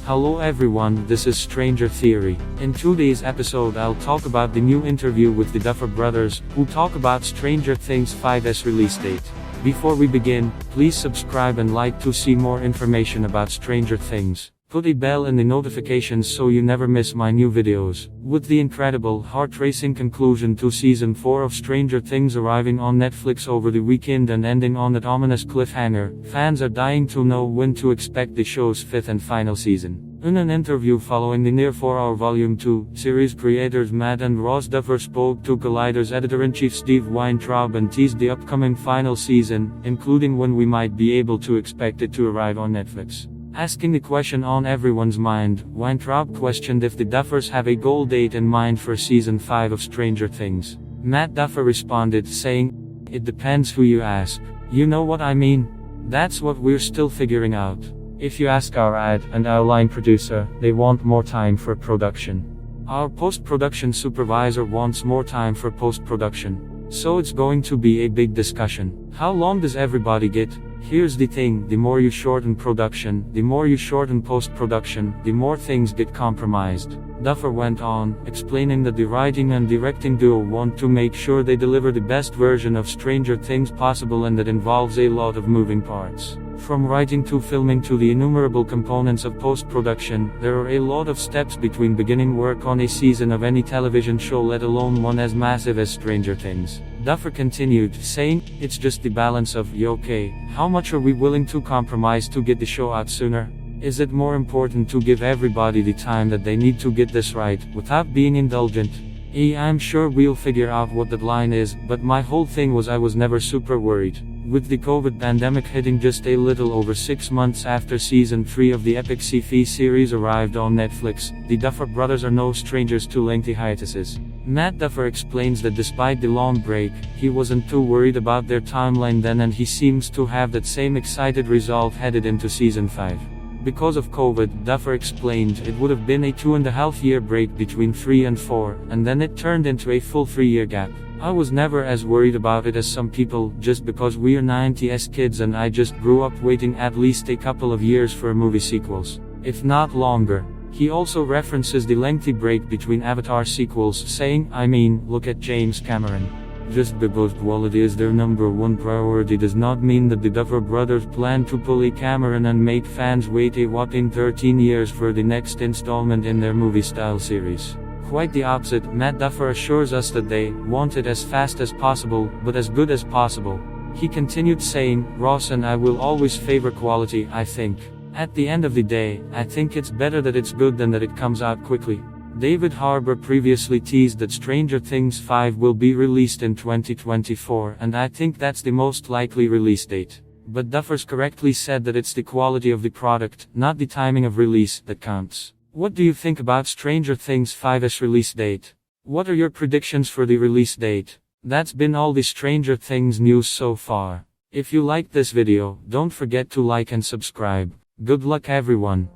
Hello everyone, this is Stranger Theory. In today's episode I'll talk about the new interview with the Duffer Brothers, who talk about Stranger Things 5's release date. Before we begin, please subscribe and like to see more information about Stranger Things. Put a bell in the notifications so you never miss my new videos. With the incredible, heart-racing conclusion to Season 4 of Stranger Things arriving on Netflix over the weekend and ending on that ominous cliffhanger, fans are dying to know when to expect the show's 5th and final season. In an interview following the near 4-hour Volume 2, series creators Matt and Ross Duffer spoke to Collider's editor-in-chief Steve Weintraub and teased the upcoming final season, including when we might be able to expect it to arrive on Netflix. Asking the question on everyone's mind, Weintraub questioned if the Duffers have a goal date in mind for Season 5 of Stranger Things. Matt Duffer responded, saying, "It depends who you ask. You know what I mean? That's what we're still figuring out. If you ask our ad and our line producer, they want more time for production. Our post-production supervisor wants more time for post-production. So it's going to be a big discussion. How long does everybody get? Here's the thing, the more you shorten production, the more you shorten post-production, the more things get compromised." Duffer went on, explaining that the writing and directing duo want to make sure they deliver the best version of Stranger Things possible, and that involves a lot of moving parts. From writing to filming to the innumerable components of post-production, there are a lot of steps between beginning work on a season of any television show, let alone one as massive as Stranger Things. Duffer continued, saying, "It's just the balance of, okay, how much are we willing to compromise to get the show out sooner? Is it more important to give everybody the time that they need to get this right, without being indulgent? I'm sure we'll figure out what that line is, but my whole thing was I was never super worried." With the COVID pandemic hitting just a little over 6 months after Season 3 of the epic sci-fi series arrived on Netflix, the Duffer Brothers are no strangers to lengthy hiatuses. Matt Duffer explains that despite the long break, he wasn't too worried about their timeline then, and he seems to have that same excited resolve headed into Season 5. Because of COVID, Duffer explained, it would have been a 2.5-year break between 3 and 4, and then it turned into a full 3-year gap. "I was never as worried about it as some people, just because we're 90s kids and I just grew up waiting at least a couple of years for movie sequels, if not longer." He also references the lengthy break between Avatar sequels, saying, "I mean, look at James Cameron. Just because quality is their number one priority does not mean that the Duffer Brothers plan to pull a Cameron and make fans wait a whopping 13 years for the next installment in their movie-style series." Quite the opposite, Matt Duffer assures us that they want it as fast as possible, but as good as possible. He continued saying, "Ross and I will always favor quality, I think. At the end of the day, I think it's better that it's good than that it comes out quickly." David Harbour previously teased that Stranger Things 5 will be released in 2024, and I think that's the most likely release date. But Duffers correctly said that it's the quality of the product, not the timing of release, that counts. What do you think about Stranger Things 5's release date? What are your predictions for the release date? That's been all the Stranger Things news so far. If you liked this video, don't forget to like and subscribe. Good luck everyone.